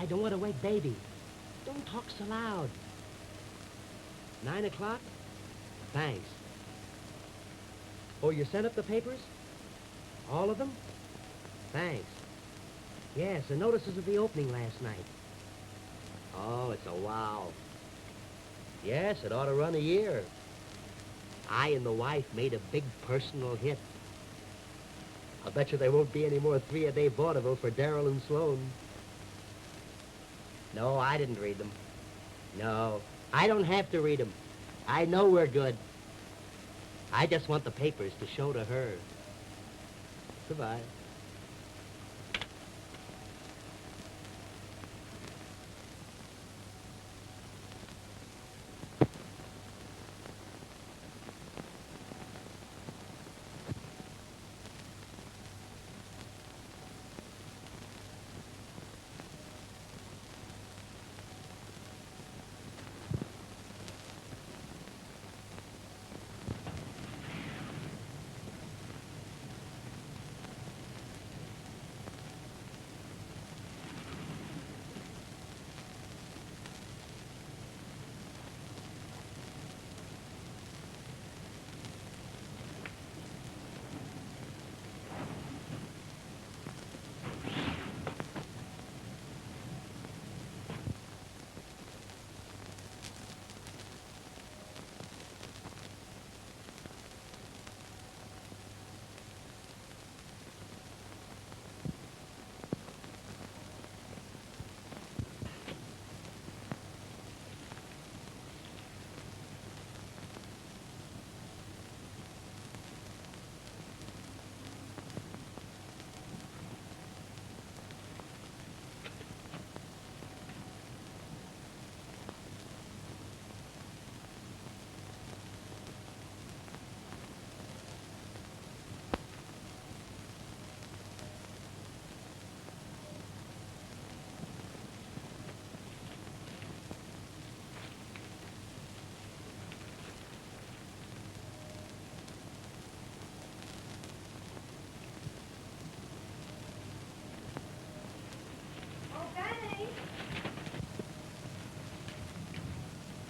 I don't want to wake Baby. Don't talk so loud. 9 o'clock? Thanks. Oh, you sent up the papers? All of them? Thanks. Yes, the notices of the opening last night. Oh, it's a wow. Yes, it ought to run a year. I and the wife made a big personal hit. I'll bet you there won't be any more 3-a-day vaudeville for Darrell and Sloan. No, I didn't read them. No, I don't have to read them. I know we're good. I just want the papers to show to her. Goodbye.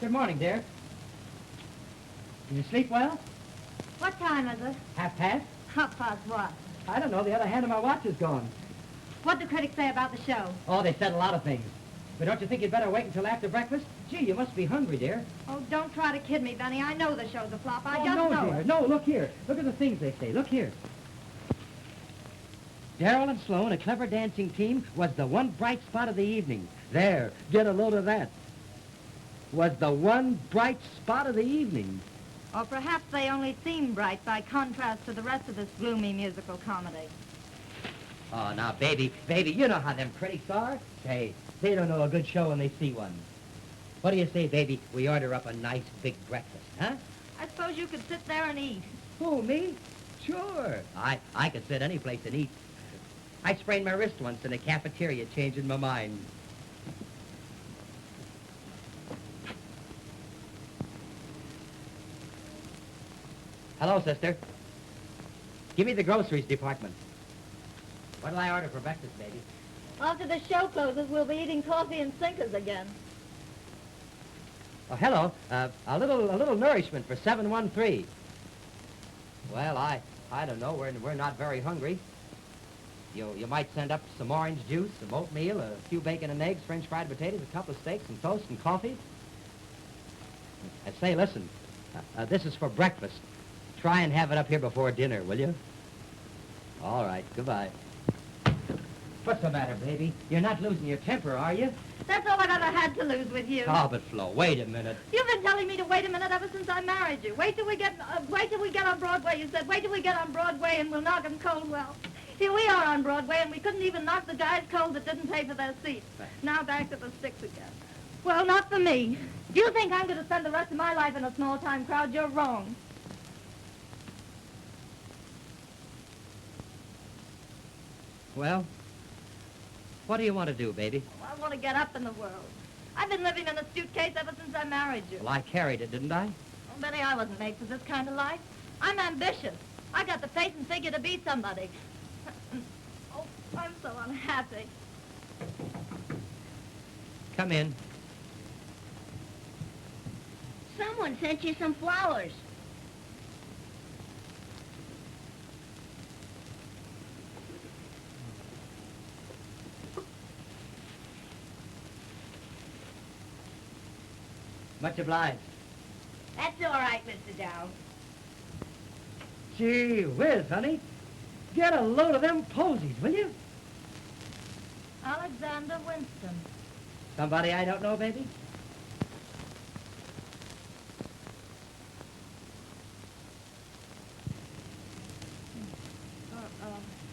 Good morning, dear. Did you sleep well? What time is it? 1:30? 1:30 what? I don't know. The other hand of my watch is gone. What'd the critics say about the show? Oh, they said a lot of things. But don't you think you'd better wait until after breakfast? Gee, you must be hungry, dear. Oh, don't try to kid me, Benny. I know the show's a flop. I just no, know dear. it. No, look here. Look at the things they say. Look here. Darrell and Sloan, a clever dancing team, was the one bright spot of the evening. There, get a load of that. Was the one bright spot of the evening. Or perhaps they only seem bright by contrast to the rest of this gloomy musical comedy. Oh, now, baby, you know how them critics are. Say, they don't know a good show when they see one. What do you say, baby, we order up a nice big breakfast, huh? I suppose you could sit there and eat. Who, me? Sure. I could sit any place and eat. I sprained my wrist once in a cafeteria changing my mind. Hello, sister. Give me the groceries department. What'll I order for breakfast, baby? After the show closes, we'll be eating coffee and sinkers again. Oh, hello. A little nourishment for 713. Well, I don't know. We're not very hungry. You might send up some orange juice, some oatmeal, a few bacon and eggs, French fried potatoes, a couple of steaks, some toast and coffee. And say, listen, this is for breakfast. Try and have it up here before dinner, will you? All right, goodbye. What's the matter, baby? You're not losing your temper, are you? That's all I've ever had to lose with you. Oh, but Flo, wait a minute. You've been telling me to wait a minute ever since I married you. Wait till we get on Broadway, you said. Wait till we get on Broadway and we'll knock 'em cold. Well, here we are on Broadway and we couldn't even knock the guys cold that didn't pay for their seats. Now back to the sticks again. Well, not for me. If you think I'm going to spend the rest of my life in a small-time crowd, you're wrong. Well, what do you want to do, baby? I want to get up in the world. I've been living in a suitcase ever since I married you. Well, I carried it, didn't I? Oh, Benny, I wasn't made for this kind of life. I'm ambitious. I got the face and figure to be somebody. Oh, I'm so unhappy. Come in. Someone sent you some flowers. Much obliged. That's all right, Mr. Dow. Gee whiz, honey. Get a load of them posies, will you? Alexander Winston. Somebody I don't know, baby?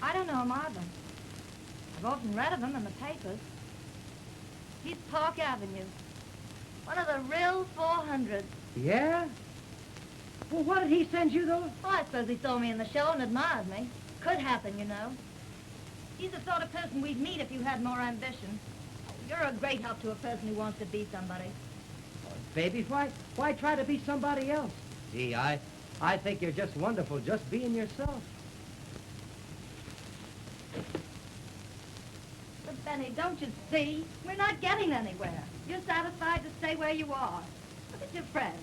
I don't know him either. I've often read of him in the papers. He's Park Avenue. One of the real 400s. Yeah? Well, what did he send you, though? Well, I suppose he saw me in the show and admired me. Could happen, you know. He's the sort of person we'd meet if you had more ambition. You're a great help to a person who wants to be somebody. Baby, why try to be somebody else? Gee, I think you're just wonderful, just being yourself. But, Benny, don't you see? We're not getting anywhere. You're satisfied to stay where you are. Look at your friends.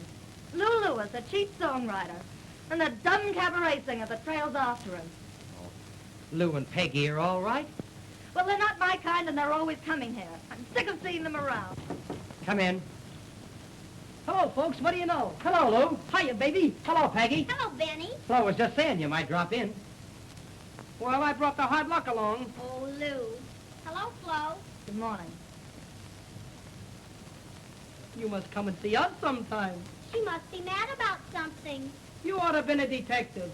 Lou Lewis, a cheap songwriter, and the dumb cabaret singer that trails after him. Lou and Peggy are all right. Well, they're not my kind, and they're always coming here. I'm sick of seeing them around. Come in. Hello, folks. What do you know? Hello, Lou. Hiya, baby. Hello, Peggy. Hello, Benny. Flo was just saying you might drop in. Well, I brought the hard luck along. Oh, Lou. Hello, Flo. Good morning. You must come and see us sometime. She must be mad about something. You ought to have been a detective.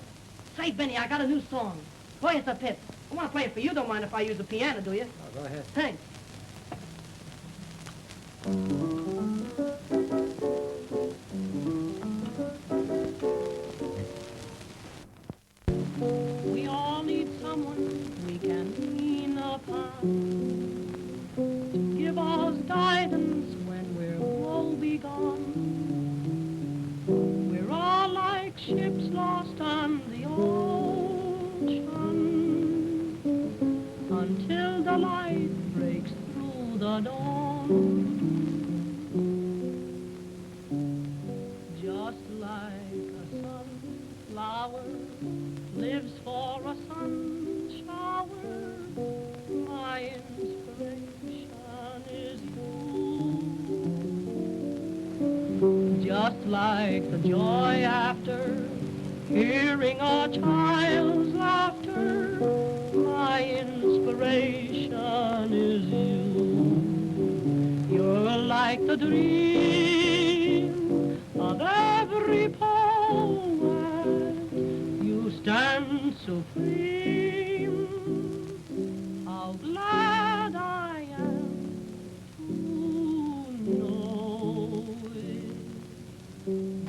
Say, Benny, I got a new song. Play us a pip. I want to play it for you. Don't mind if I use the piano, do you? Oh, go ahead. Thanks. We all need someone we can lean upon to give us guidance when we're woe-begone. We're all like ships lost on the ocean until the light breaks through the dawn. Just like a sunflower lives for a sun shower, my inspiration is you. Just like the joy after hearing a child's laughter, my inspiration is you. You're like the dream of every poet. You stand supreme. How glad I am to know it.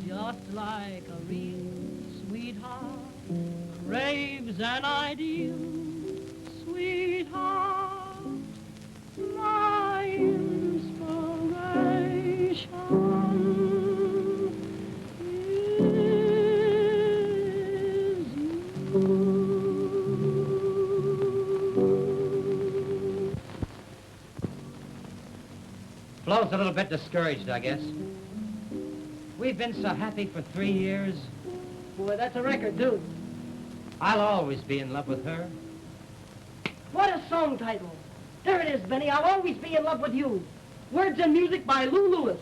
Just like a real sweetheart craves an ideal sweetheart, my inspiration is you. Flo's a little bit discouraged, I guess. We've been so happy for 3 years. Boy, that's a record, dude. I'll always be in love with her. What a song title. There it is, Benny. I'll always be in love with you. Words and music by Lou Lewis.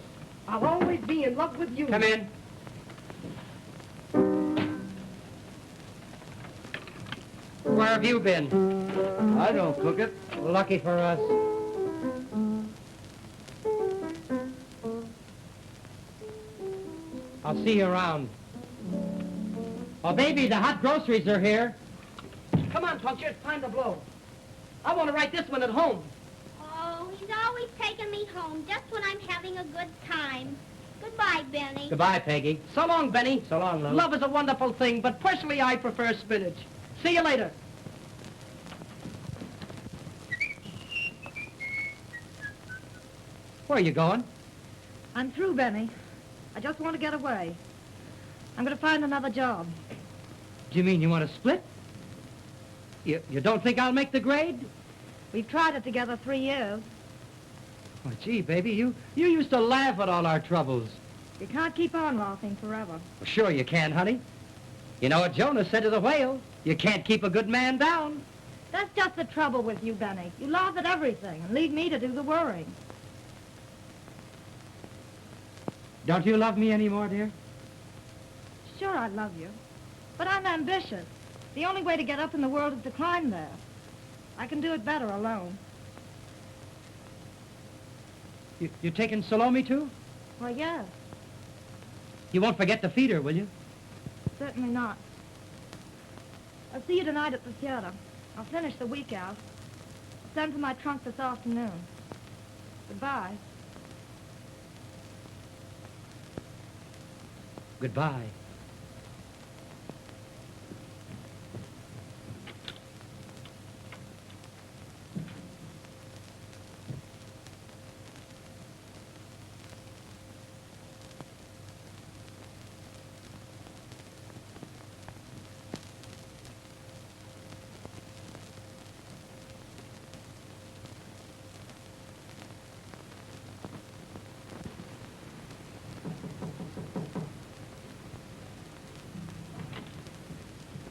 I'll always be in love with you. Come in. Where have you been? I don't cook it. Lucky for us. I'll see you around. Oh, baby, the hot groceries are here. Come on, Puncture. It's time to blow. I want to write this one at home. Oh, he's always taking me home just when I'm having a good time. Goodbye, Benny. Goodbye, Peggy. So long, Benny. So long, Lou. Love is a wonderful thing, but personally I prefer spinach. See you later. Where are you going? I'm through, Benny. I just want to get away. I'm going to find another job. Do you mean you want to split? You don't think I'll make the grade? We've tried it together 3 years. Oh, gee, baby, you used to laugh at all our troubles. You can't keep on laughing forever. Well, sure you can, honey. You know what Jonah said to the whale? You can't keep a good man down. That's just the trouble with you, Benny. You laugh at everything and leave me to do the worrying. Don't you love me anymore, dear? Sure, I love you. But I'm ambitious. The only way to get up in the world is to climb there. I can do it better alone. You taking Salome, too? Well, yes, You won't forget to feed her, will you? certainly not. I'll see you tonight at the theater. I'll finish the week out. I'll send for my trunk this afternoon. Goodbye. Goodbye.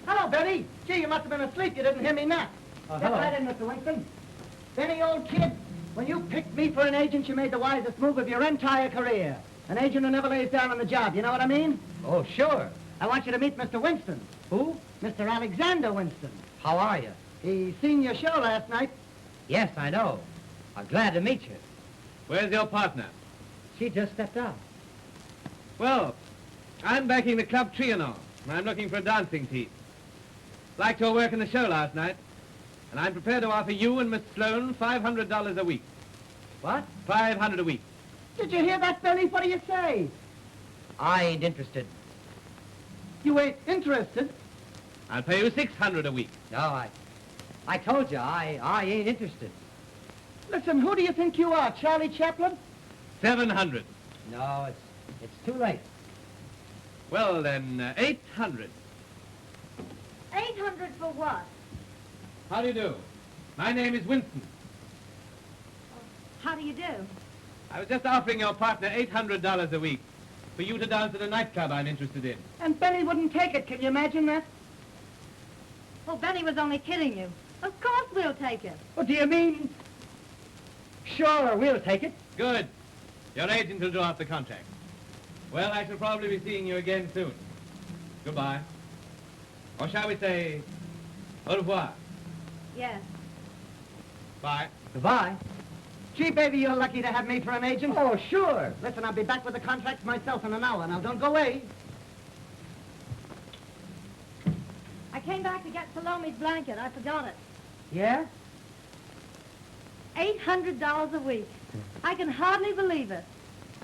Hello, Benny. Gee, you must have been asleep. You didn't hear me knock. Oh, Get hello. right in, Mr. Winston. Benny, old kid, when you picked me for an agent, you made the wisest move of your entire career. An agent who never lays down on the job, you know what I mean? Oh, sure. I want you to meet Mr. Winston. Who? Mr. Alexander Winston. How are you? He seen your show last night. Yes, I know. I'm glad to meet you. Where's your partner? She just stepped out. Well, I'm backing the club Trianon, and I'm looking for a dancing team. Liked your work in the show last night, and I'm prepared to offer you and Miss Sloane $500 a week. What? $500 a week. Did you hear that, Benny? What do you say? I ain't interested. You ain't interested? I'll pay you $600 a week. No, I told you, I ain't interested. Listen, who do you think you are, Charlie Chaplin? $700. No, it's too late. Well, then, $800. 800 for what? How do you do? My name is Winston. How do you do? I was just offering your partner $800 a week for you to dance at a nightclub I'm interested in. And Benny wouldn't take it. Can you imagine that? Well, Benny was only kidding you. Of course we'll take it. What do you mean? Sure, we'll take it. Good. Your agent will draw up the contract. Well, I shall probably be seeing you again soon. Goodbye. Or shall we say, au revoir? Yes. Bye. Goodbye. Gee, baby, you're lucky to have me for an agent. Oh, sure. Listen, I'll be back with the contracts myself in an hour. Now, don't go away. I came back to get Salome's blanket. I forgot it. Yeah? $800 a week. I can hardly believe it.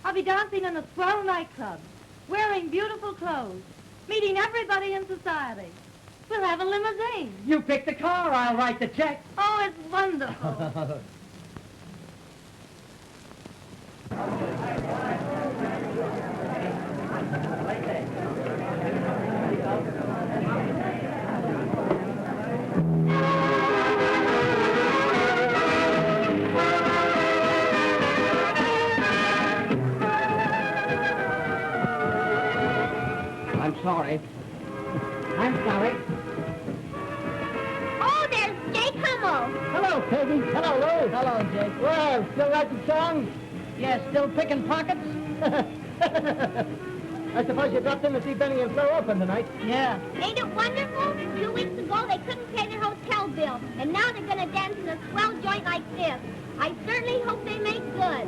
I'll be dancing in a swell nightclub, wearing beautiful clothes, meeting everybody in society. We'll have a limousine. You pick the car, I'll write the check. Oh, it's wonderful. I'm sorry. I'm sorry. Oh, there's Jake Hummel. Hello, Peggy. Hello, Lou. Hello, Jake. Well, still writing songs? Yeah, still picking pockets? I suppose you dropped in to see Benny and Flo open tonight. Yeah. Ain't it wonderful? 2 weeks ago, they couldn't pay their hotel bill, and now they're going to dance in a swell joint like this. I certainly hope they make good.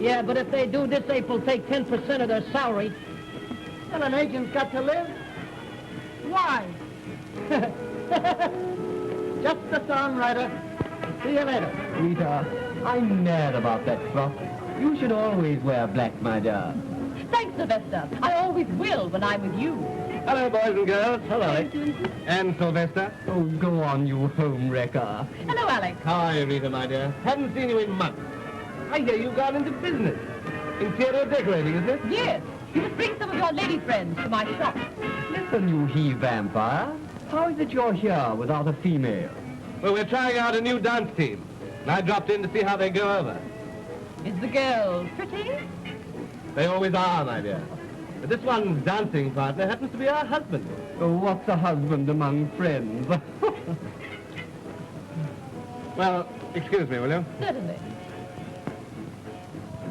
Yeah, but if they do, this April take 10% of their salary. Well, an agent's got to live. Why? Just the songwriter. See you later. Rita, I'm mad about that frock. You should always wear black, my dear. Thanks, Sylvester. I always will when I'm with you. Hello, boys and girls. Hello, Alex. And Sylvester. Oh, go on, you home wrecker. Hello, Alex. Hi, Rita, my dear. Haven't seen you in months. I hear you got into business. Interior decorating, is it? Yes. You must bring some of your lady friends to my shop. Listen, you he-vampire. How is it you're here without a female? Well, we're trying out a new dance team, and I dropped in to see how they go over. Is the girl pretty? They always are, my dear. But this one's dancing partner happens to be our husband. Oh, what's a husband among friends? Well, excuse me, will you? Certainly.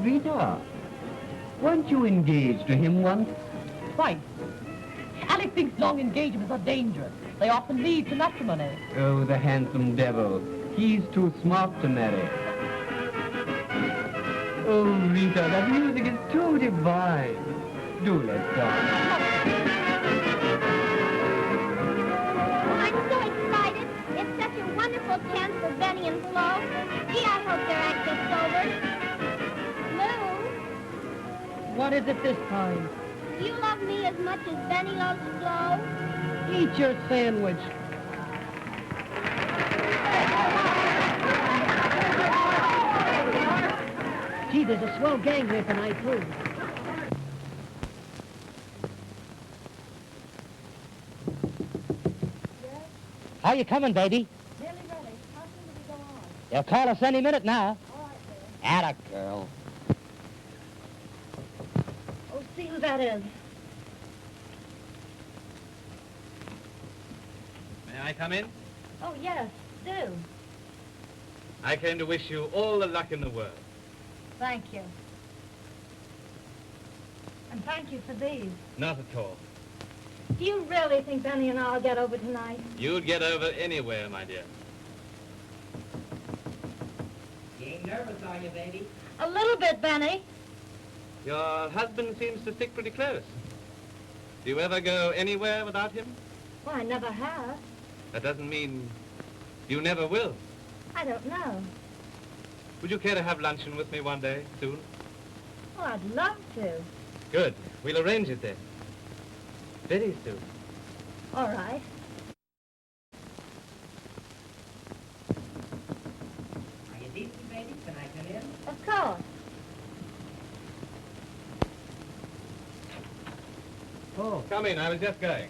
Rita, weren't you engaged to him once? Twice. Alex thinks long engagements are dangerous. They often lead to matrimony. Oh, the handsome devil. He's too smart to marry. Oh, Rita, that music is too divine. Do let's dance. Oh, I'm so excited. It's such a wonderful chance for Benny and Flo. Gee, I hope their act gets over. Lou, What is it this time? do you love me as much as Benny loves Flo? Eat your sandwich. Gee, there's a swell gang here tonight, too. How you coming, baby? Nearly ready. How soon do we go on? They'll call us any minute now. All right, dear. Atta girl. Oh, see who that is. May I come in? Oh, yes, do. I came to wish you all the luck in the world. Thank you. And thank you for these. Not at all. Do you really think Benny and I'll get over tonight? You'd get over anywhere, my dear. You ain't nervous, are you, baby? A little bit, Benny. Your husband seems to stick pretty close. Do you ever go anywhere without him? Well, I never have. That doesn't mean you never will. I don't know. Would you care to have luncheon with me one day, soon? Oh, I'd love to. Good. We'll arrange it then. Very soon. All right. Are you decent, baby? Can I come in? Of course. Oh. Come in. I was just going.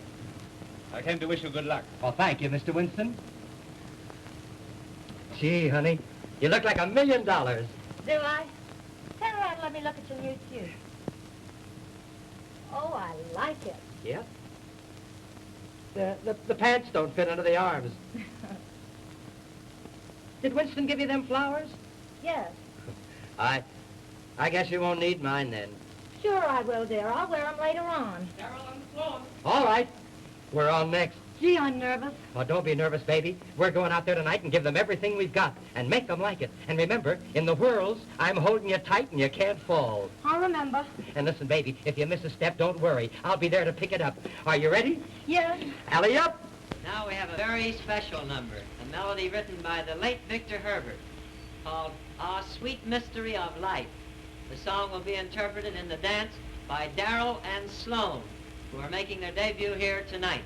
I came to wish you good luck. Well, thank you, Mr. Winston. Gee, honey, you look like $1 million. Do I? Turn around and let me look at your new suit. Oh, I like it. Yeah? The pants don't fit under the arms. Did Winston give you them flowers? Yes. I guess you won't need mine then. Sure I will, dear. I'll wear them later on. All right. We're on next. Gee, I'm nervous. Oh, don't be nervous, baby. We're going out there tonight and give them everything we've got and make them like it. And remember, in the whirls, I'm holding you tight and you can't fall. I'll remember. And listen, baby, if you miss a step, don't worry. I'll be there to pick it up. Are you ready? Yes. Alley up! Now we have a very special number, a melody written by the late Victor Herbert, called Our Sweet Mystery of Life. The song will be interpreted in the dance by Darrell and Sloan, who are making their debut here tonight.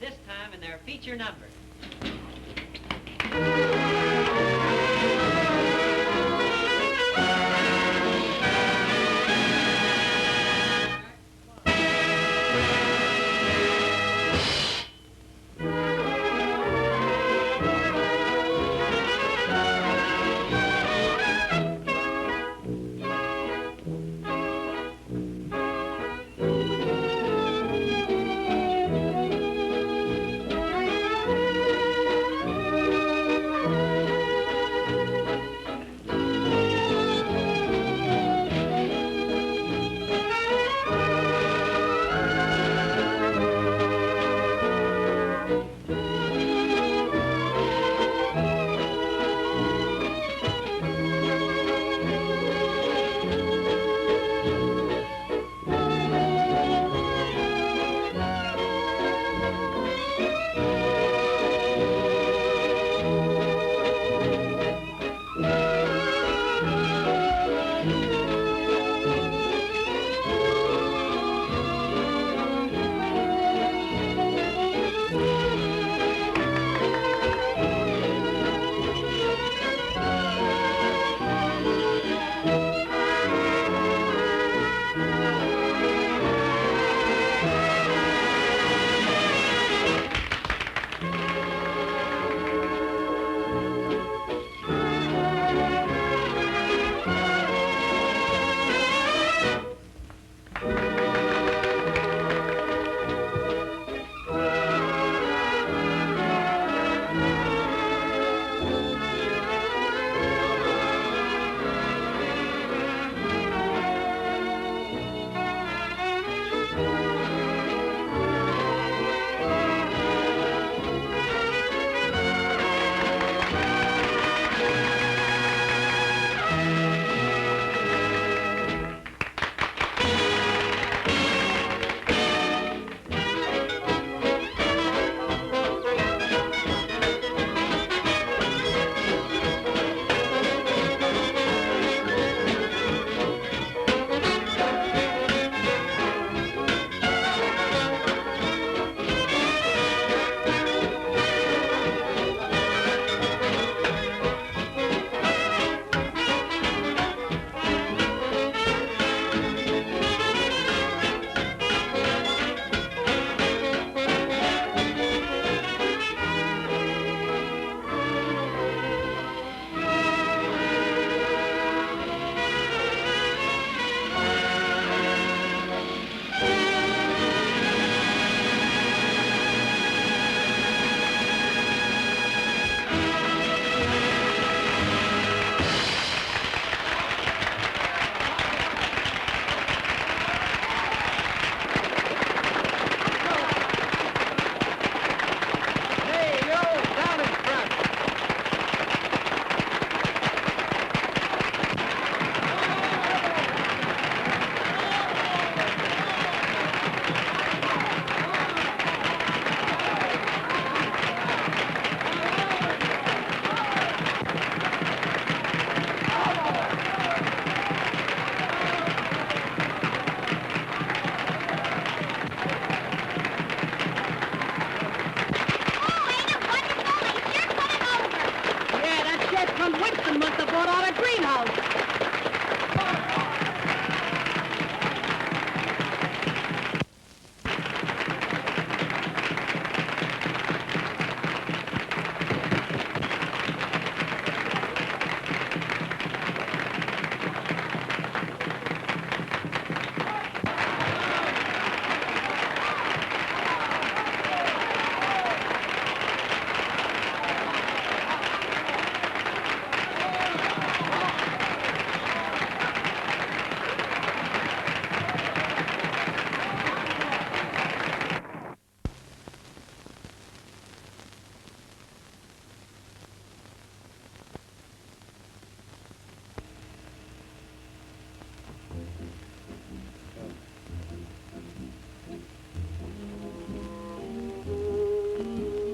this time in their feature number.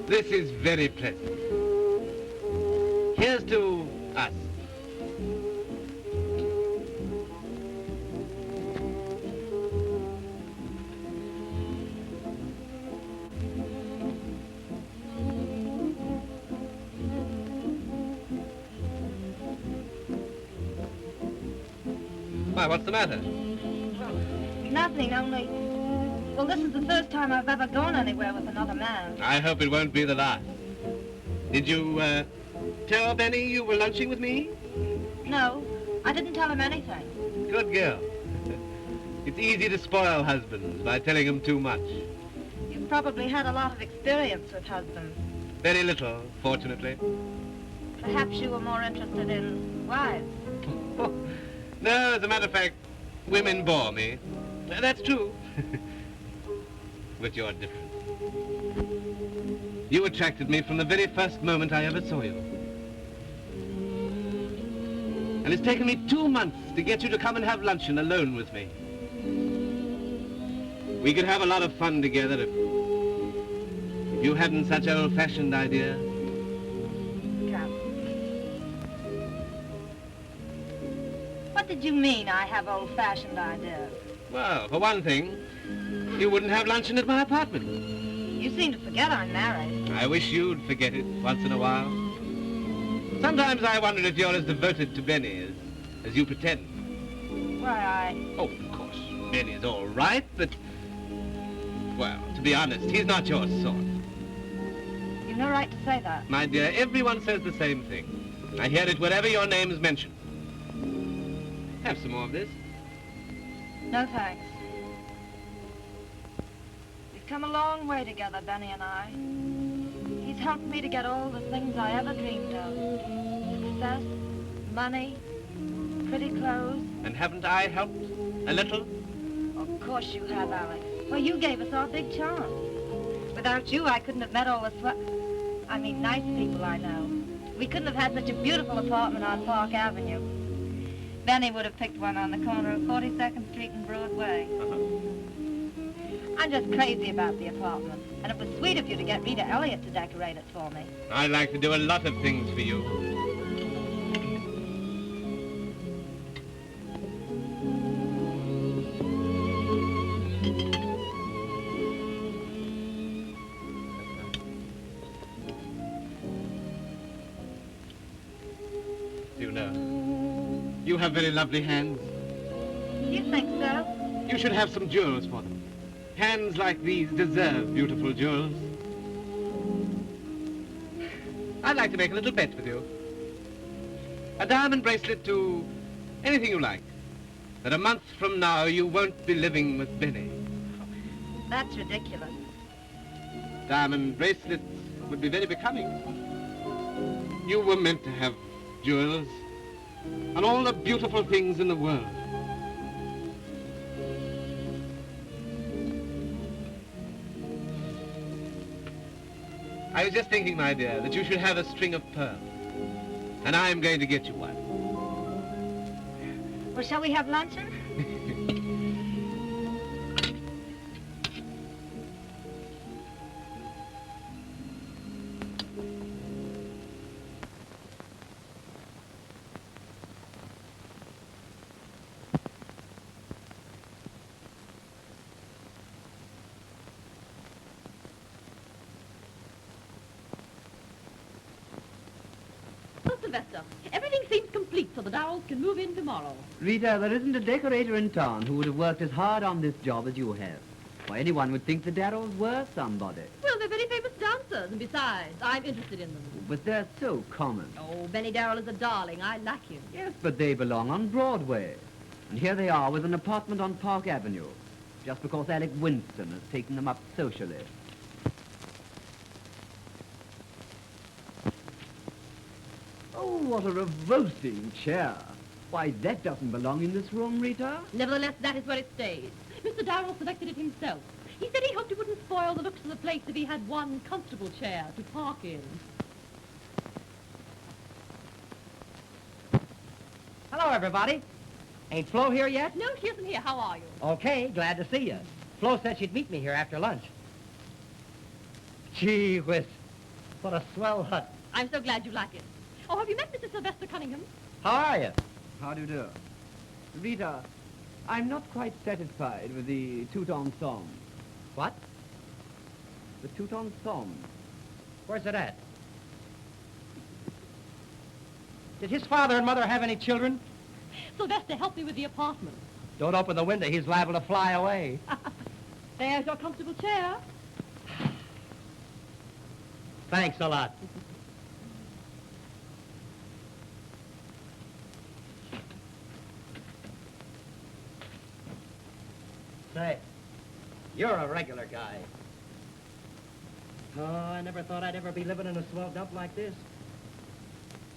This is very pleasant. Here's to us. Why, what's the matter? Nothing, only... Well, this is the first time I've ever gone anywhere with another man. I hope it won't be the last. Did you, tell Benny you were lunching with me? No, I didn't tell him anything. Good girl. It's easy to spoil husbands by telling them too much. You've probably had a lot of experience with husbands. Very little, fortunately. Perhaps you were more interested in wives. No, as a matter of fact, women bore me. That's true. But you're different. You attracted me from the very first moment I ever saw you. And it's taken me 2 months to get you to come and have luncheon alone with me. We could have a lot of fun together if you hadn't such old-fashioned ideas. Come. What did you mean I have old-fashioned ideas? Well, for one thing, you wouldn't have luncheon at my apartment. You seem to forget I'm married. I wish you'd forget it once in a while. Sometimes I wonder if you're as devoted to Benny as you pretend. Why, Oh, of course, Benny's all right, but... Well, to be honest, he's not your sort. You've no right to say that. My dear, everyone says the same thing. I hear it wherever your name is mentioned. Have some more of this. No thanks. We've come a long way together, Benny and I. He's helped me to get all the things I ever dreamed of. Success, money, pretty clothes. And haven't I helped a little? Of course you have, Alex. Well, you gave us our big chance. Without you, I couldn't have met all the nice people I know. We couldn't have had such a beautiful apartment on Park Avenue. Benny would have picked one on the corner of 42nd Street and Broadway. I'm just crazy about the apartment. And it was sweet of you to get Rita Elliott to decorate it for me. I'd like to do a lot of things for you. You know, you have very lovely hands. You think so? You should have some jewels for them. Hands like these deserve beautiful jewels. I'd like to make a little bet with you. A diamond bracelet to anything you like. That a month from now you won't be living with Benny. That's ridiculous. Diamond bracelets would be very becoming. You were meant to have jewels and all the beautiful things in the world. I was just thinking, my dear, that you should have a string of pearls. And I'm going to get you one. Well, shall we have luncheon? Sylvester, everything seems complete so the Dowells can move in tomorrow. Rita, there isn't a decorator in town who would have worked as hard on this job as you have. Why, anyone would think the Darrells were somebody. Well, they're very famous dancers, and besides, I'm interested in them. But they're so common. Oh, Benny Darrell is a darling. I like him. Yes, but they belong on Broadway. And here they are with an apartment on Park Avenue, just because Alec Winston has taken them up socially. Oh, what a revolting chair. Why, that doesn't belong in this room, Rita. Nevertheless, that is where it stays. Mr. Darrell selected it himself. He said he hoped it wouldn't spoil the looks of the place if he had one comfortable chair to park in. Hello, everybody. Ain't Flo here yet? No, she isn't here. How are you? Okay, glad to see you. Flo said she'd meet me here after lunch. Gee whiz, what a swell hut. I'm so glad you like it. Oh, have you met Mr. Sylvester Cunningham? How are you? How do you do? Rita, I'm not quite satisfied with the tout-ensemble. What? The tout-ensemble. Where's it at? Did his father and mother have any children? Sylvester, help me with the apartment. Don't open the window. He's liable to fly away. There's your comfortable chair. Thanks a lot. Say, you're a regular guy. Oh, I never thought I'd ever be living in a swell dump like this.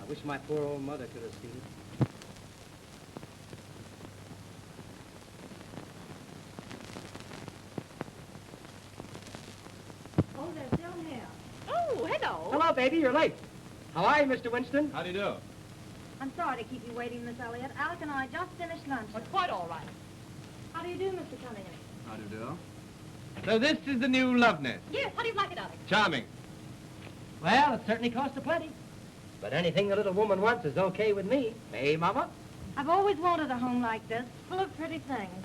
I wish my poor old mother could have seen it. Oh, they're still here. Oh, hello. Hello, baby. You're late. How are you, Mr. Winston? How do you do? I'm sorry to keep you waiting, Miss Elliott. Alec and I just finished lunch. That's quite all right. How do you do, Mr. Cunningham? How do you do? So this is the new love nest. Yes, how do you like it, Alec? Charming. Well, it certainly cost a plenty. But anything the little woman wants is okay with me. Hey, Mama? I've always wanted a home like this, full of pretty things.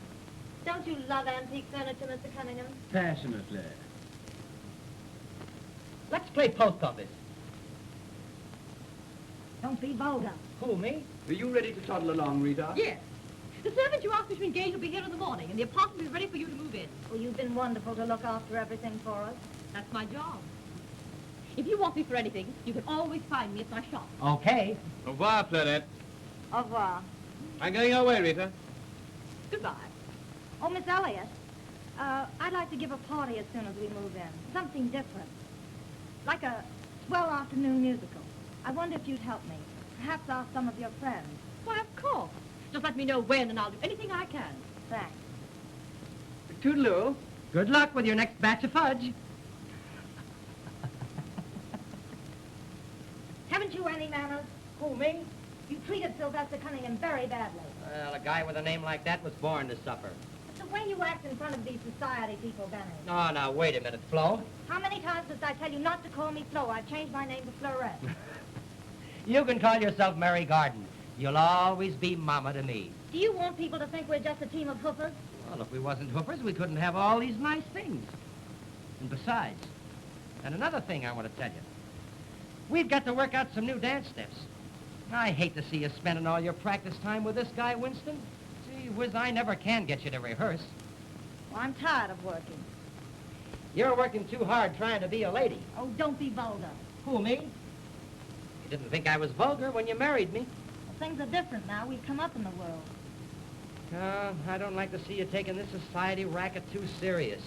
Don't you love antique furniture, Mr. Cunningham? Passionately. Let's play post office. Don't be vulgar. Who, me? Are you ready to toddle along, Rita? Yes. The servant you asked me to engage will be here in the morning, and the apartment is ready for you to move in. Well, you've been wonderful to look after everything for us. That's my job. If you want me for anything, you can always find me at my shop. Okay. Au revoir, Fleurette. Au revoir. I'm going away, Rita. Goodbye. Oh, Miss Elliott, I'd like to give a party as soon as we move in. Something different. Like a swell afternoon musical. I wonder if you'd help me. Perhaps ask some of your friends. Why, of course. Just let me know when, and I'll do anything I can. Thanks. Toodaloo. Good luck with your next batch of fudge. Haven't you any manners? Who, me? You treated Sylvester Cunningham very badly. Well, a guy with a name like that was born to suffer. It's the way you act in front of these society people, Benny. Oh, now, wait a minute, Flo. How many times must I tell you not to call me Flo? I've changed my name to Fleurette. You can call yourself Mary Garden. You'll always be Mama to me. Do you want people to think we're just a team of hoofers? Well, if we wasn't hoofers, we couldn't have all these nice things. And besides, and another thing I want to tell you. We've got to work out some new dance steps. I hate to see you spending all your practice time with this guy, Winston. Gee whiz, I never can get you to rehearse. Well, I'm tired of working. You're working too hard trying to be a lady. Oh, don't be vulgar. Who, me? You didn't think I was vulgar when you married me. Well, things are different now. We've come up in the world. I don't like to see you taking this society racket too serious.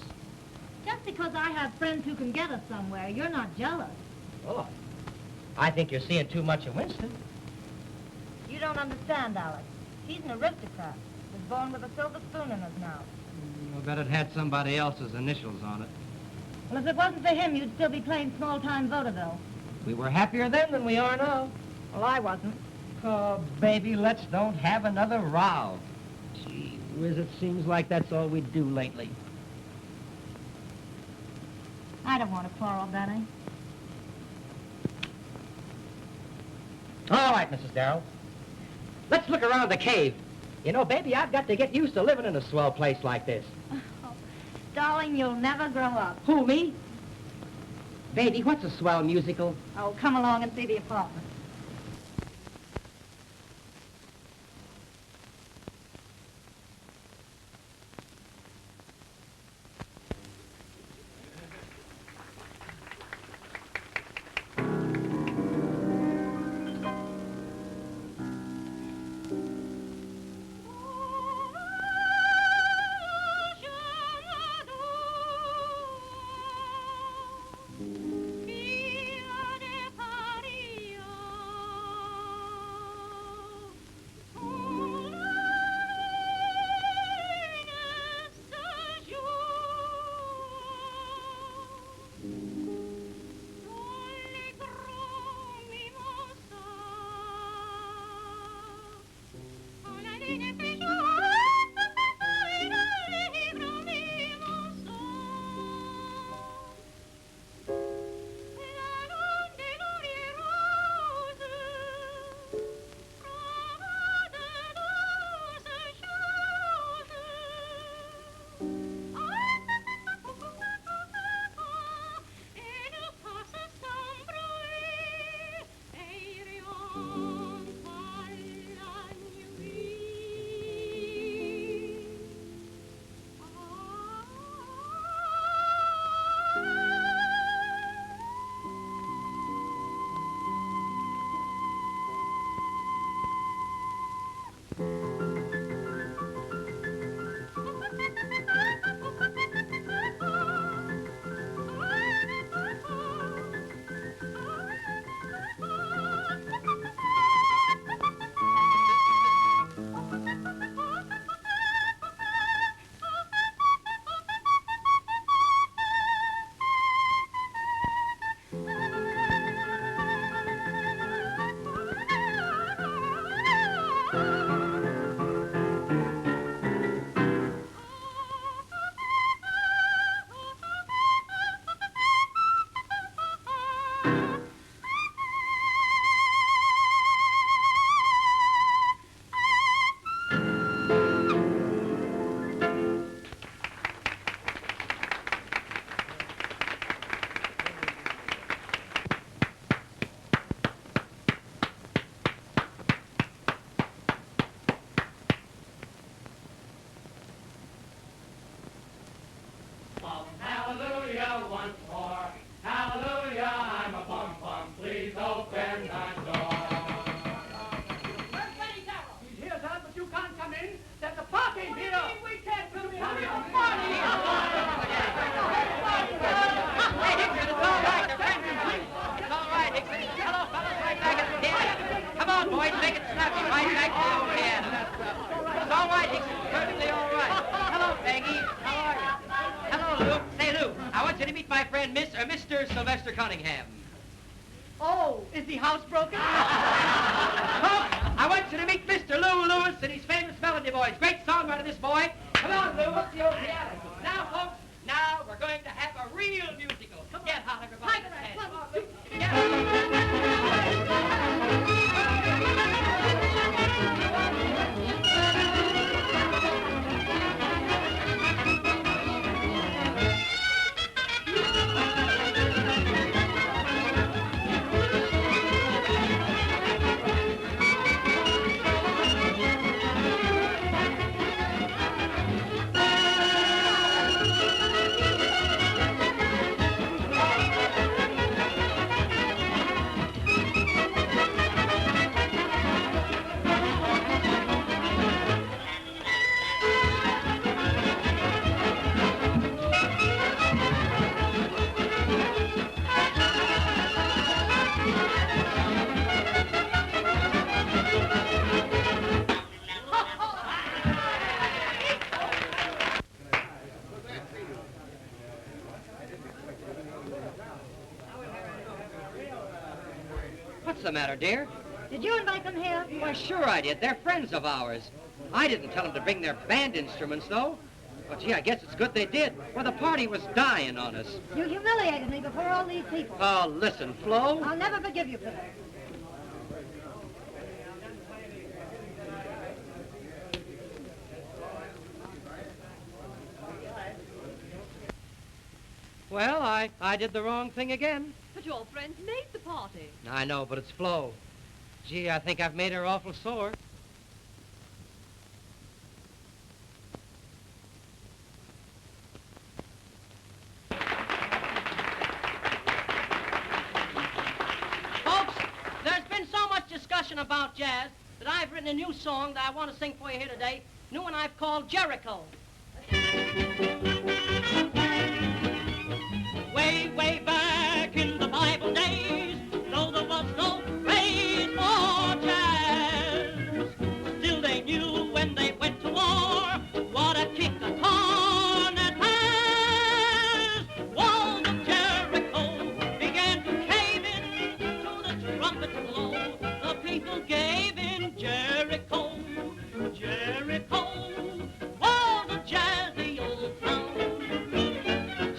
Just because I have friends who can get us somewhere, you're not jealous. Oh, I think you're seeing too much of Winston. You don't understand, Alex. He's an aristocrat. Was born with a silver spoon in his mouth. I bet it had somebody else's initials on it. Well, if it wasn't for him, you'd still be playing small-time vaudeville. We were happier then than we are now. Well, I wasn't. Oh, baby, let's don't have another row. Gee whiz, it seems like that's all we do lately. I don't want to quarrel, Benny. All right, Mrs. Darrell. Let's look around the cave. You know, baby, I've got to get used to living in a swell place like this. Oh, darling, you'll never grow up. Who, me? Baby, what's a swell musical? Oh, come along and see the apartment. Sylvester Cunningham. Oh, is he housebroken? Folks, I want you to meet Mr. Lou Lewis and his famous Melody Boys. Great songwriter, this boy. Come on, Lou, what's the old piano? Now, folks, now we're going to have a real musical. Come on. Get hot, everybody. Hi, Let's come dance. on. Come on, Lou. What's the matter, dear? Did you invite them here? Why, sure I did. They're friends of ours. I didn't tell them to bring their band instruments, though. But, gee, I guess it's good they did. Well, the party was dying on us. You humiliated me before all these people. Oh, listen, Flo. I'll never forgive you for that. Well, I did the wrong thing again. But your friends made the party. I know, but it's Flo. Gee, I think I've made her awful sore. Folks, there's been so much discussion about jazz that I've written a new song that I want to sing for you here today. New one I've called Jericho. Way, way back in the Bible days, though there was no praise for jazz, still they knew when they went to war what a kick the cornet has. Walls of Jericho began to cave in to the trumpet's blow. The people gave in. Jericho, Jericho, walls of jazzy old town.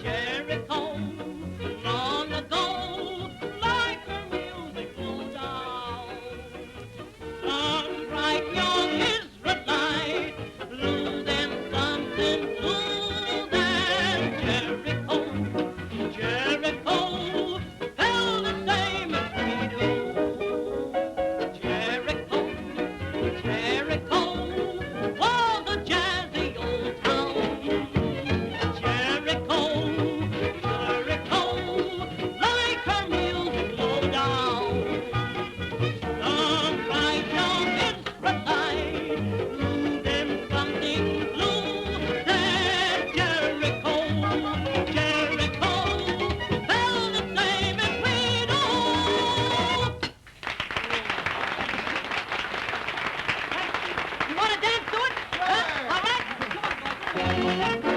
Jericho, long ago, like her music flowed down. Some bright young Israelite blew them something blue than Jericho. Jericho fell the same as we do. Jericho, Jericho, was a jazzy old town. Jericho, Jericho, like her music low down. Some bright young Israelite blew them something blue than Jericho. Jericho fell the same as we do. You want to dance to it? Huh? All right. Come on, boys.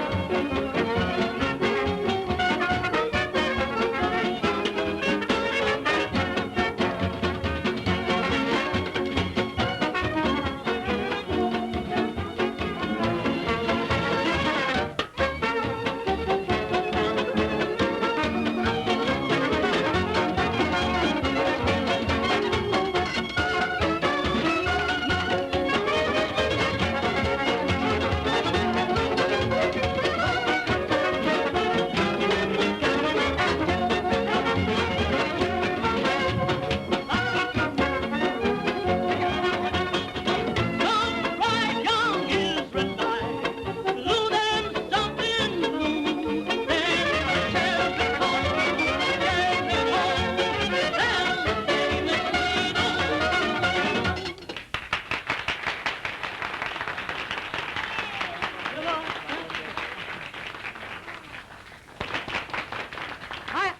Some bright young Israelite blew them something blue. Then Jericho, Jericho, fell the same as we do.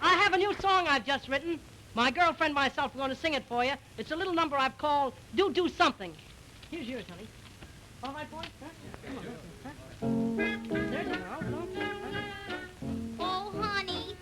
I have a new song I've just written. My girlfriend and myself are going to sing it for you. It's a little number I've called Do Something. Here's yours, honey. All right, boys? Huh? Come on. Huh? There's a girl. Oh, honey,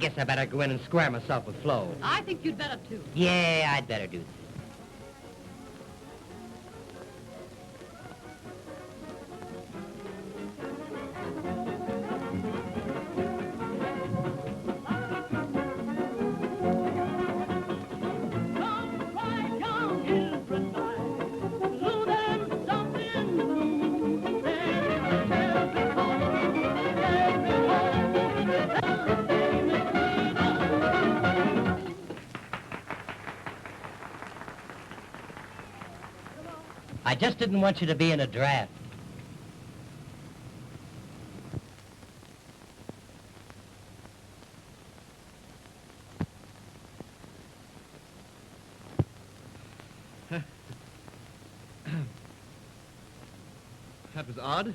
guess I better go in and square myself with Flo. I think you'd better, too. Yeah, I'd better do that. I just didn't want you to be in a draft. That was odd.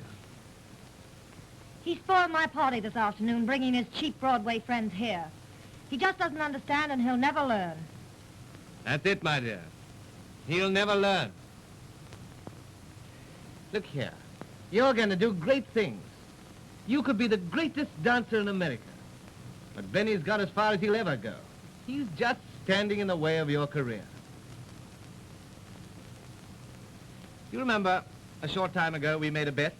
He spoiled my party this afternoon, bringing his cheap Broadway friends here. He just doesn't understand, and he'll never learn. That's it, my dear. He'll never learn. Look here. You're going to do great things. You could be the greatest dancer in America. But Benny's got as far as he'll ever go. He's just standing in the way of your career. You remember a short time ago we made a bet?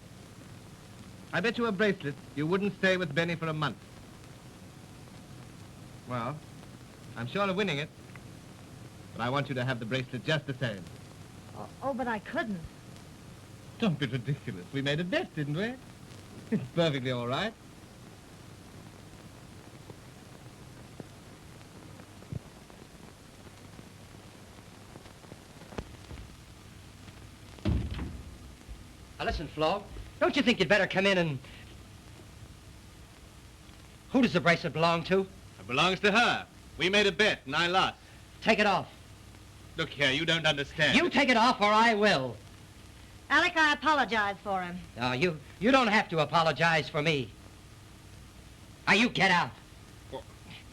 I bet you a bracelet you wouldn't stay with Benny for a month. Well, I'm sure of winning it. But I want you to have the bracelet just the same. Oh, but I couldn't. Don't be ridiculous. We made a bet, didn't we? It's perfectly all right. Now listen, Flo, don't you think you'd better come in and... Who does the bracelet belong to? It belongs to her. We made a bet, and I lost. Take it off. Look here, you don't understand. You take it off or I will. Alec, I apologize for him. No, you don't have to apologize for me. Now, you get out. What?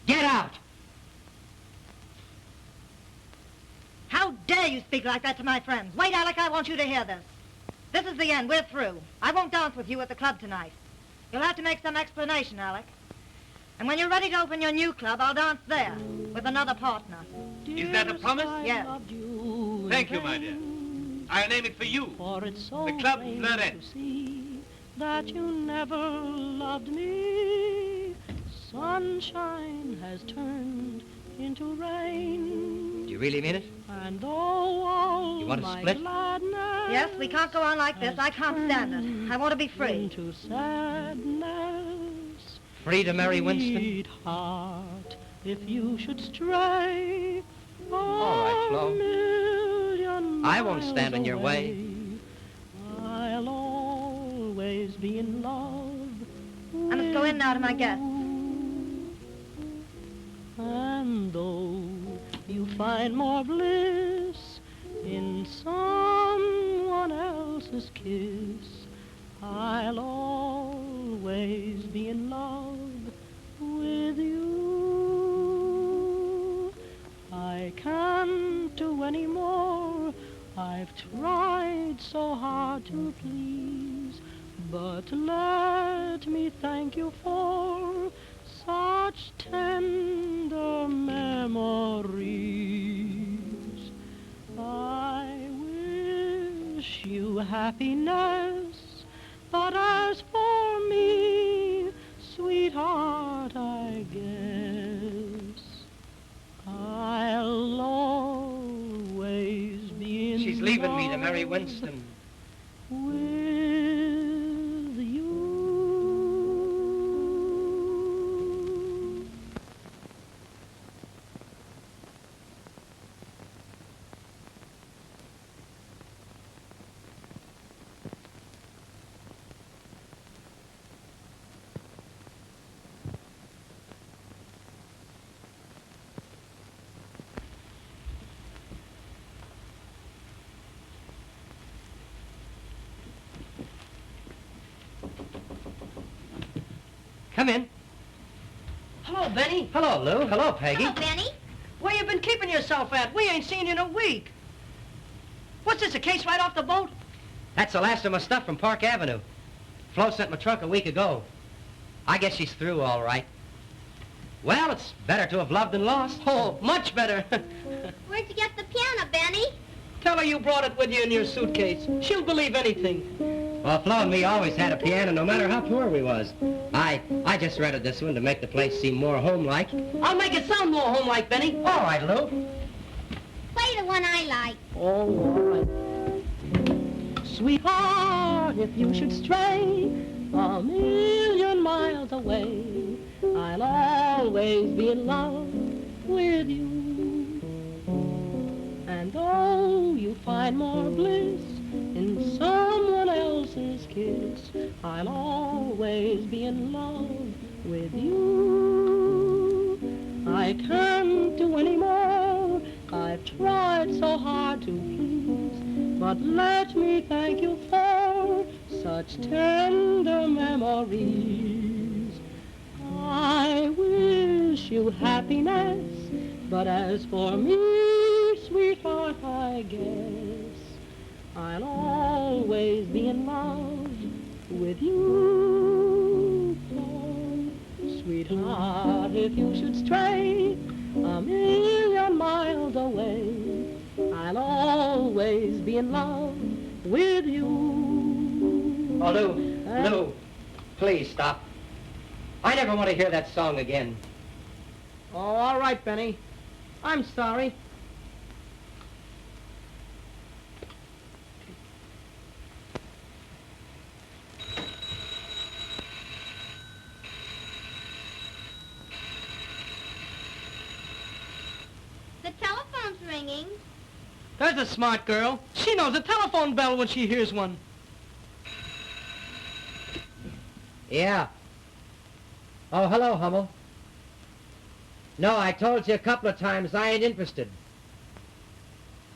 Get out! How dare you speak like that to my friends? Wait, Alec, I want you to hear this. This is the end. We're through. I won't dance with you at the club tonight. You'll have to make some explanation, Alec. And when you're ready to open your new club, I'll dance there with another partner. Is that a promise? Yes. Thank you, my dear. I'll name it for you. For it's so The Club plain Florette. to see that you never loved me. Sunshine has turned into rain. Do you really mean it? And though all You want to my split? gladness Yes, we can't go on like this. I can't stand it. I want to be free. into sadness. Free to marry Winston? Sweetheart, if you should stray All right, Flo. a million I won't stand in your miles way. away, I'll always be in love. I must go in now to my guests. And though you find more bliss in someone else's kiss, I'll always be in love with you. I can't do any more. I've tried so hard to please, but let me thank you for such tender memories. I wish you happiness, but as for me, sweetheart, I guess I'll always be in She's leaving me to marry love Winston. with you. Come in. Hello, Benny. Hello, Lou. Hello, Peggy. Hello, Benny. Where you been keeping yourself at? We ain't seen you in a week. What's this, a case right off the boat? That's the last of my stuff from Park Avenue. Flo sent my trunk a week ago. I guess she's through all right. Well, it's better to have loved than lost. Oh, much better. Where'd you get the piano, Benny? Tell her you brought it with you in your suitcase. She'll believe anything. Well, Flo and me always had a piano, no matter how poor we was. I just rented this one to make the place seem more home-like. I'll make it sound more home-like, Benny. All right, Lou. Play the one I like. Oh, all right. Sweetheart, if you should stray a million miles away, I'll always be in love with you. And though you find more bliss in someone else's kiss, I'll always be in love with you. I can't do any more. I've tried so hard to please, but let me thank you for such tender memories. I wish you happiness, but as for me, sweetheart, I guess I'll always be in love with you. Oh, sweetheart, if you should stray a million miles away, I'll always be in love with you. Oh, Lou, please stop. I never want to hear that song again. Oh, all right, Benny. I'm sorry. The telephone's ringing. There's a smart girl. She knows a telephone bell when she hears one. Yeah. Oh, hello, Hummel. No, I told you a couple of times I ain't interested.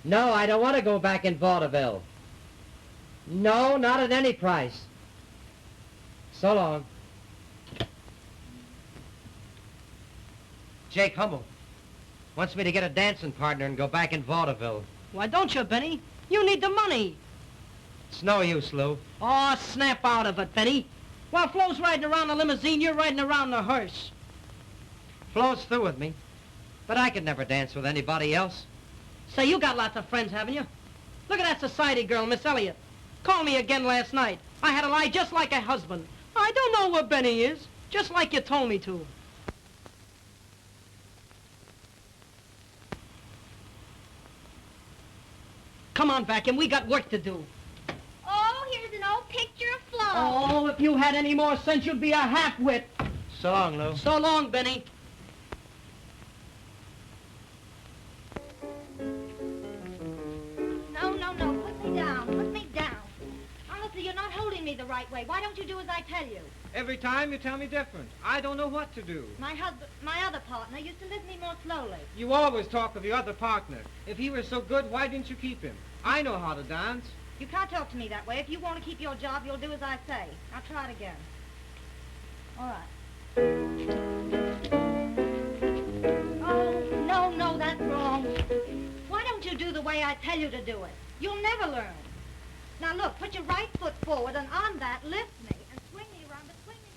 No, I don't want to go back in vaudeville. No, not at any price. So long. Jake Hummel wants me to get a dancing partner and go back in vaudeville. Why don't you, Benny? You need the money. It's no use, Lou. Oh, snap out of it, Benny. While Flo's riding around the limousine, you're riding around the hearse. Flo's through with me, but I could never dance with anybody else. Say, you got lots of friends, haven't you? Look at that society girl, Miss Elliott. Called me again last night. I had to lie just like a husband. I don't know where Benny is, just like you told me to. Come on, vacuum, we got work to do. Oh, here's an old picture of Flo. Oh, if you had any more sense, you'd be a half-wit. So long, Lou. So long, Benny. No, put me down, put me down. Honestly, you're not holding me the right way. Why don't you do as I tell you? Every time you tell me different. I don't know what to do. My other partner used to lift me more slowly. You always talk of your other partner. If he was so good, why didn't you keep him? I know how to dance. You can't talk to me that way. If you want to keep your job, you'll do as I say. I'll try it again. All right. Oh, no, that's wrong. Why don't you do the way I tell you to do it? You'll never learn. Now look, put your right foot forward, and on that, lift me and swing me around, but swing me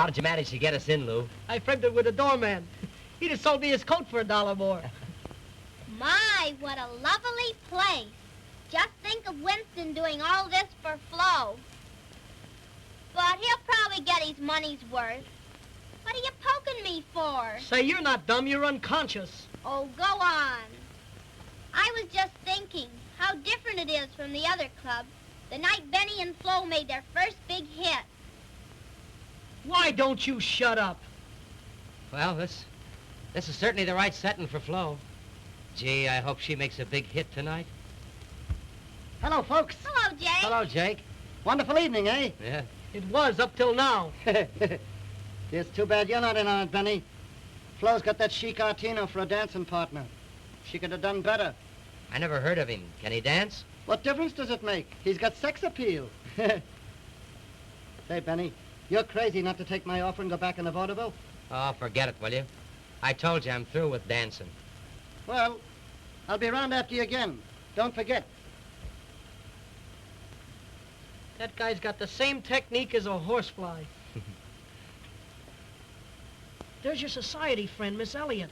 How did you manage to get us in, Lou? I framed it with a doorman. He'd have sold me his coat for $1 more. My, what a lovely place. Just think of Winston doing all this for Flo. But he'll probably get his money's worth. What are you poking me for? Say, you're not dumb, you're unconscious. Oh, go on. I was just thinking how different it is from the other club the night Benny and Flo made their first big hit. Why don't you shut up? Well, this is certainly the right setting for Flo. Gee, I hope she makes a big hit tonight. Hello, folks. Hello, Jake. Hello, Jake. Wonderful evening, eh? Yeah. It was up till now. It's too bad you're not in on it, Benny. Flo's got that chic Artino for a dancing partner. She could have done better. I never heard of him. Can he dance? What difference does it make? He's got sex appeal. Say, Benny, you're crazy not to take my offer and go back in the vaudeville? Oh, forget it, will you? I told you I'm through with dancing. Well, I'll be around after you again. Don't forget. That guy's got the same technique as a horsefly. There's your society friend, Miss Elliott.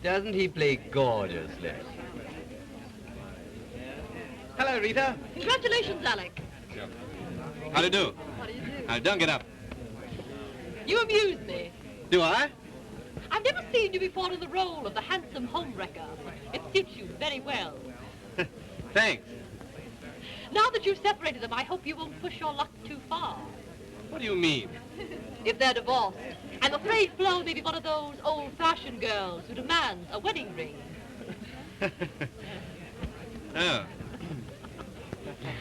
Doesn't he play gorgeously? Hello, Rita. Congratulations, Alec. How do you do? How do you do? Now, don't get up. You amuse me. Do I? I've never seen you before in the role of the handsome homewrecker. It suits you very well. Thanks. Now that you've separated them, I hope you won't push your luck too far. What do you mean? If they're divorced, I'm afraid Flo may be one of those old-fashioned girls who demands a wedding ring. Oh.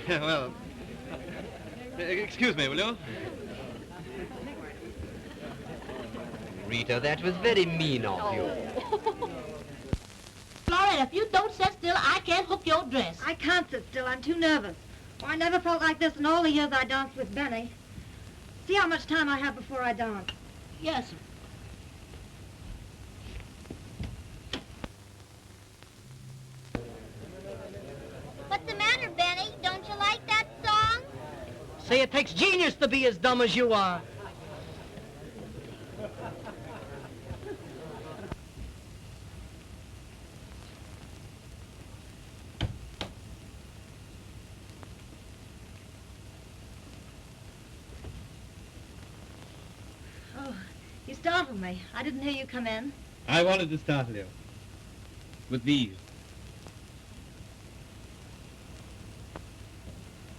Well, excuse me, will you? Rita, that was very mean of you. Florette, if you don't sit still, I can't hook your dress. I can't sit still. I'm too nervous. Oh, I never felt like this in all the years I danced with Benny. See how much time I have before I dance. Yes. What's the matter, Benny? Don't you like that song? Say, it takes genius to be as dumb as you are. startled me. I didn't hear you come in. I wanted to startle you with these.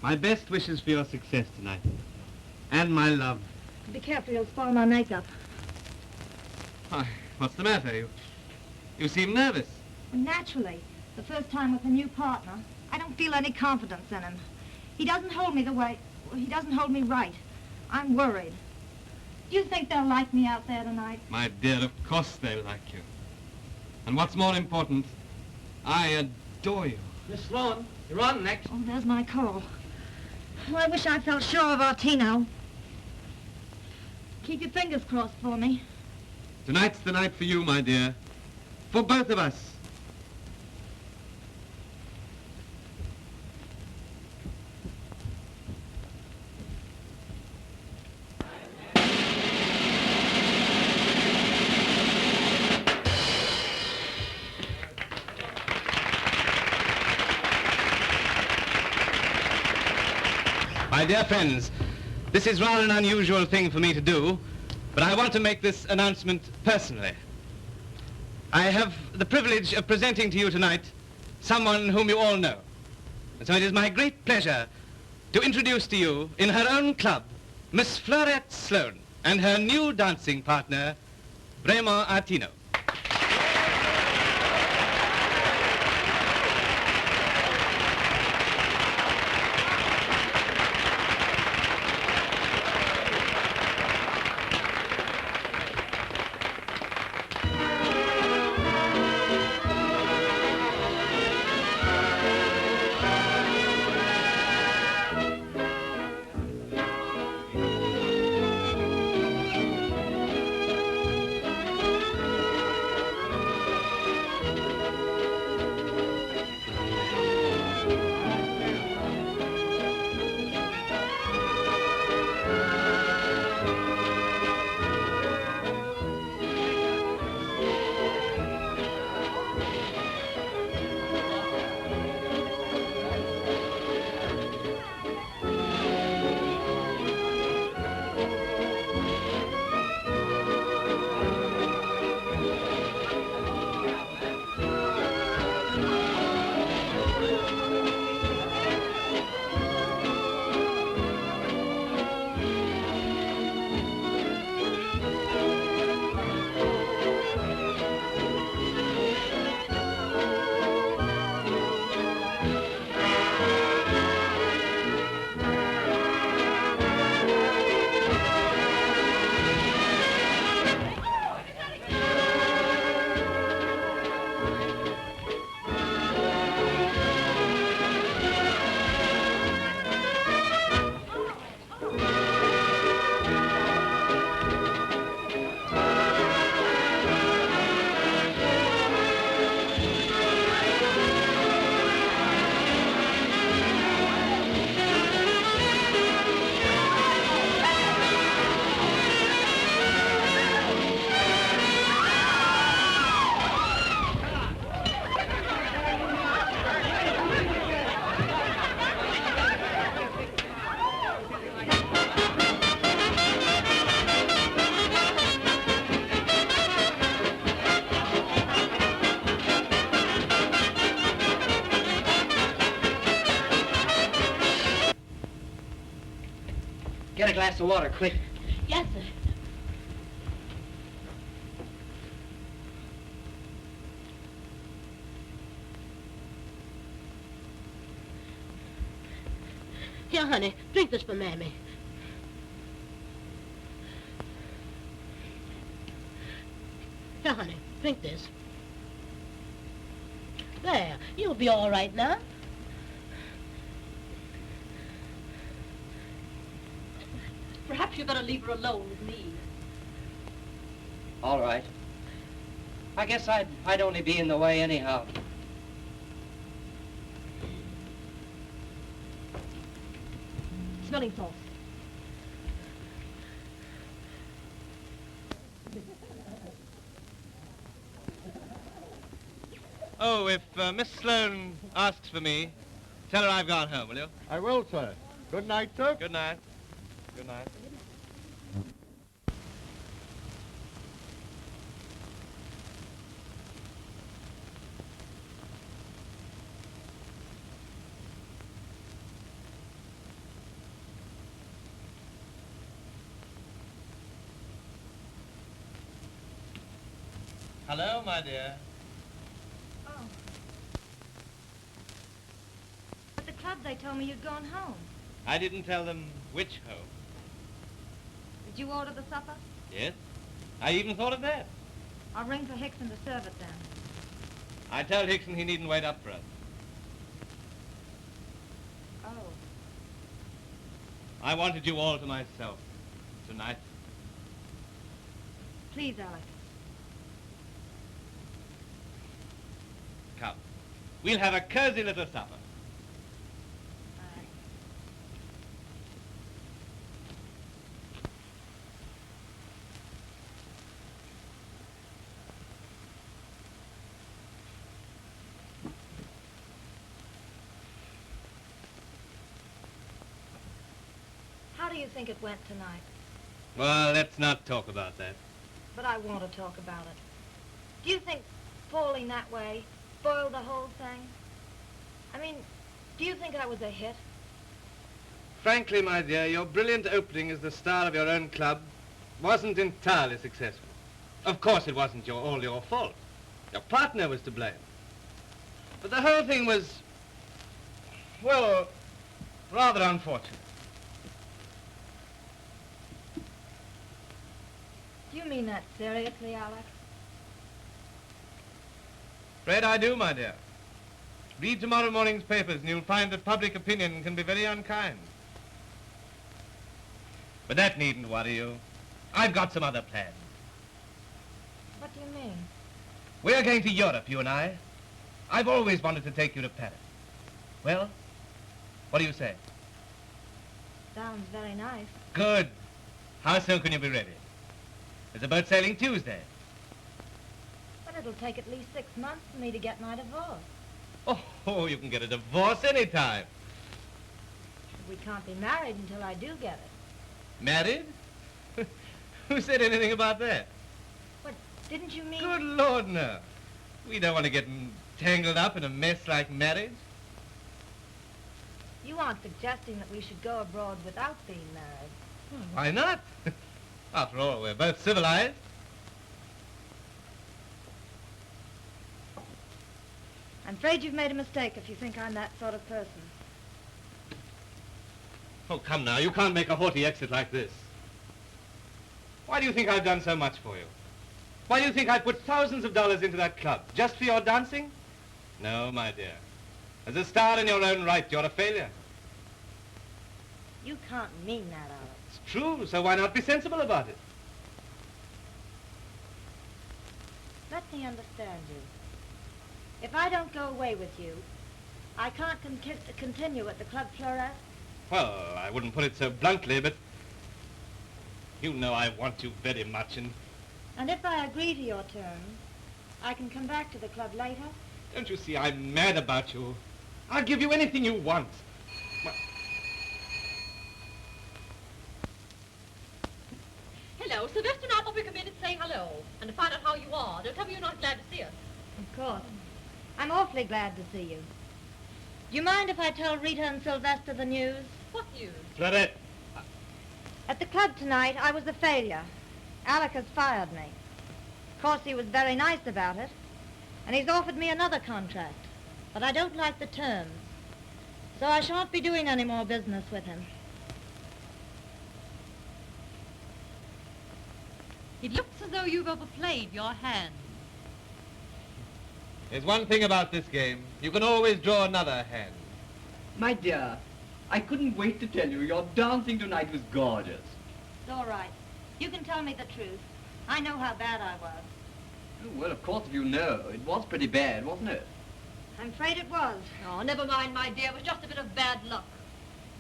My best wishes for your success tonight. And my love. Be careful, you'll spoil my makeup. Why, what's the matter? You seem nervous. Naturally. The first time with a new partner, I don't feel any confidence in him. He doesn't hold me he doesn't hold me right. I'm worried. Do you think they'll like me out there tonight? My dear, of course they'll like you. And what's more important, I adore you. Miss Sloan, you're on next. Oh, there's my call. Oh, I wish I felt sure of Artino. Keep your fingers crossed for me. Tonight's the night for you, my dear. For both of us. My dear friends, this is rather an unusual thing for me to do, but I want to make this announcement personally. I have the privilege of presenting to you tonight someone whom you all know. And so it is my great pleasure to introduce to you, in her own club, Miss Fleurette Sloan and her new dancing partner, Raymond Artino. Get a glass of water, quick. Yes, sir. Here, honey, drink this for Mammy. Here, honey, drink this. There, you'll be all right now. Perhaps you better leave her alone with me. All right. I guess I'd only be in the way anyhow. Smelling salts. Oh, if Miss Sloan asks for me, tell her I've gone home, will you? I will, sir. Good night, sir. Good night. Good night. Hello, my dear. Oh. At the club, they told me you'd gone home. I didn't tell them which home. Did you order the supper? Yes, I even thought of that. I'll ring for Hickson to serve it then. I told Hickson he needn't wait up for us. Oh. I wanted you all to myself tonight. Please, Alec. Come. We'll have a cozy little supper. All right. How do you think it went tonight? Well, let's not talk about that. But I want to talk about it. Do you think falling that way spoiled the whole thing? I mean, do you think I was a hit? Frankly, my dear, your brilliant opening as the star of your own club wasn't entirely successful. Of course, it wasn't all your fault. Your partner was to blame. But the whole thing was, well, rather unfortunate. Do you mean that seriously, Alec? Afraid I do, my dear. Read tomorrow morning's papers and you'll find that public opinion can be very unkind. But that needn't worry you. I've got some other plans. What do you mean? We're going to Europe, you and I. I've always wanted to take you to Paris. Well, what do you say? Sounds very nice. Good. How soon can you be ready? There's a boat sailing Tuesday. But it'll take at least 6 months for me to get my divorce. Oh, you can get a divorce anytime. We can't be married until I do get it. Married? Who said anything about that? But didn't you mean... Good Lord, no. We don't want to get tangled up in a mess like marriage. You aren't suggesting that we should go abroad without being married. Why not? After all, we're both civilized. I'm afraid you've made a mistake if you think I'm that sort of person. Oh, come now. You can't make a haughty exit like this. Why do you think I've done so much for you? Why do you think I put thousands of dollars into that club? Just for your dancing? No, my dear. As a star in your own right, you're a failure. You can't mean that, Alec. It's true, so why not be sensible about it? Let me understand you. If I don't go away with you, I can't continue at the Club Florette? Well, I wouldn't put it so bluntly, but you know I want you very much, and... And if I agree to your terms, I can come back to the club later? Don't you see I'm mad about you? I'll give you anything you want. Hello, Sylvester and I thought we come in and say hello and to find out how you are. Don't tell me you're not glad to see us. Of course. I'm awfully glad to see you. Do you mind if I tell Rita and Sylvester the news? What news? Florette. At the club tonight, I was a failure. Alec has fired me. Of course, he was very nice about it, and he's offered me another contract, but I don't like the terms, so I shan't be doing any more business with him. It looks as though you've overplayed your hand. There's one thing about this game. You can always draw another hand. My dear, I couldn't wait to tell you your dancing tonight was gorgeous. It's all right. You can tell me the truth. I know how bad I was. Oh, well, of course, if you know. It was pretty bad, wasn't it? I'm afraid it was. Oh, never mind, my dear. It was just a bit of bad luck.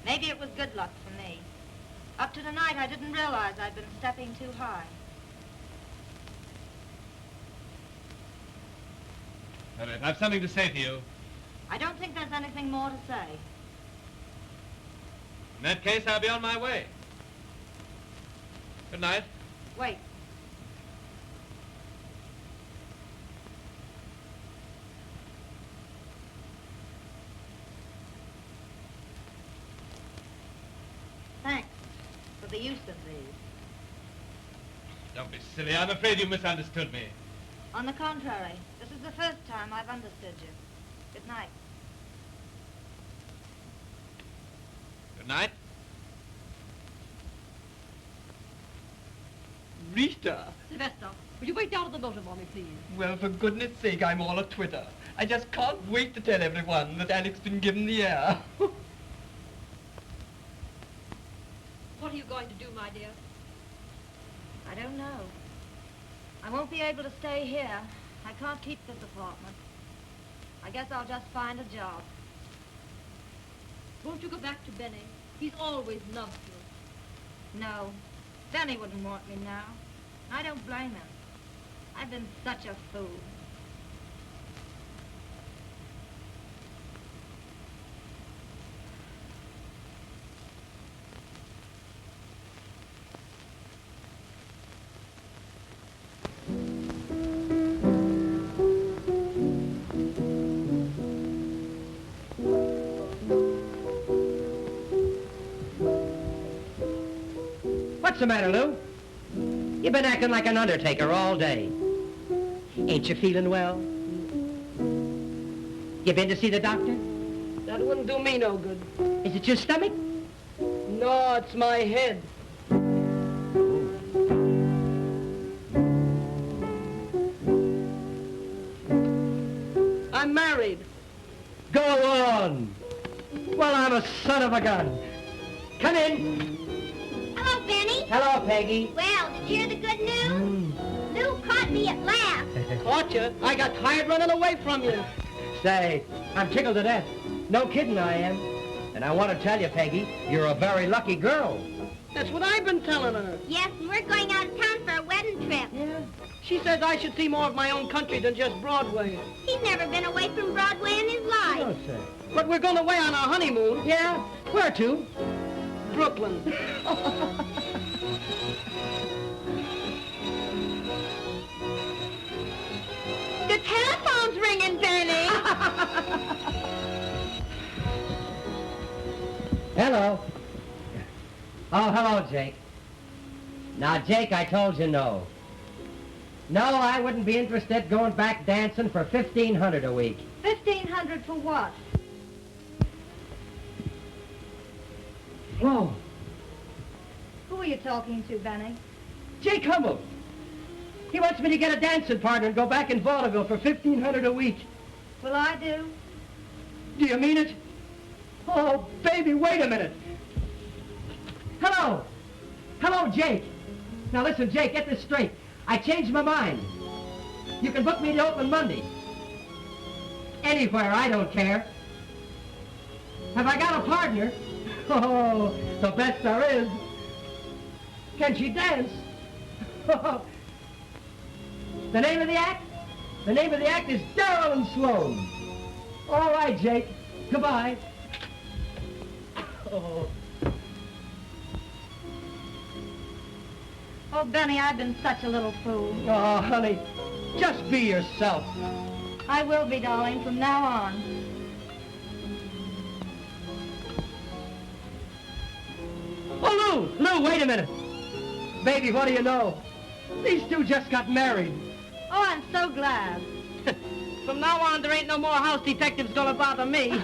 Maybe it was good luck for me. Up to tonight, I didn't realize I'd been stepping too high. Florette, I've something to say to you. I don't think there's anything more to say. In that case, I'll be on my way. Good night. Wait. Thanks for the use of these. Don't be silly. I'm afraid you misunderstood me. On the contrary, this is the first time I've understood you. Good night. Good night. Rita! Sylvester, will you wait down at the motor for me, please? Well, for goodness sake, I'm all a twitter. I just can't wait to tell everyone that Alec's been given the air. What are you going to do, my dear? I don't know. I won't be able to stay here. I can't keep this apartment. I guess I'll just find a job. Won't you go back to Benny? He's always loved you. No, Benny wouldn't want me now. I don't blame him. I've been such a fool. What's the matter, Lou? You've been acting like an undertaker all day. Ain't you feeling well? You been to see the doctor? That wouldn't do me no good. Is it your stomach? No, it's my head. I'm married. Go on. Well, I'm a son of a gun. Come in. Hello, Benny. Hello, Peggy. Well, did you hear the good news? Lou caught me at last. Caught you? I got tired running away from you. Say, I'm tickled to death. No kidding I am. And I want to tell you, Peggy, you're a very lucky girl. That's what I've been telling her. Yes, and we're going out of town for a wedding trip. Yeah? She says I should see more of my own country than just Broadway. He's never been away from Broadway in his life. No, sir. But we're going away on our honeymoon. Yeah? Where to? Brooklyn. The telephone's ringing, Benny. Hello. Oh, hello, Jake. Now, Jake, I told you no. No, I wouldn't be interested going back dancing for $1,500 a week. 1,500 for what? Whoa. Who are you talking to, Benny? Jake Hummel. He wants me to get a dancing partner and go back in vaudeville for $1,500 a week. Will I do? Do you mean it? Oh, baby, wait a minute. Hello. Hello, Jake. Now listen, Jake, get this straight. I changed my mind. You can book me to open Monday. Anywhere, I don't care. Have I got a partner? Oh, the best there is. Can she dance? The name of the act? The name of the act is Darrell and Sloan. All right, Jake. Goodbye. Oh, Benny, I've been such a little fool. Oh, honey, just be yourself. I will be, darling, from now on. Oh, Lou, wait a minute. Baby, what do you know? These two just got married. Oh, I'm so glad. From now on, there ain't no more house detectives gonna bother me.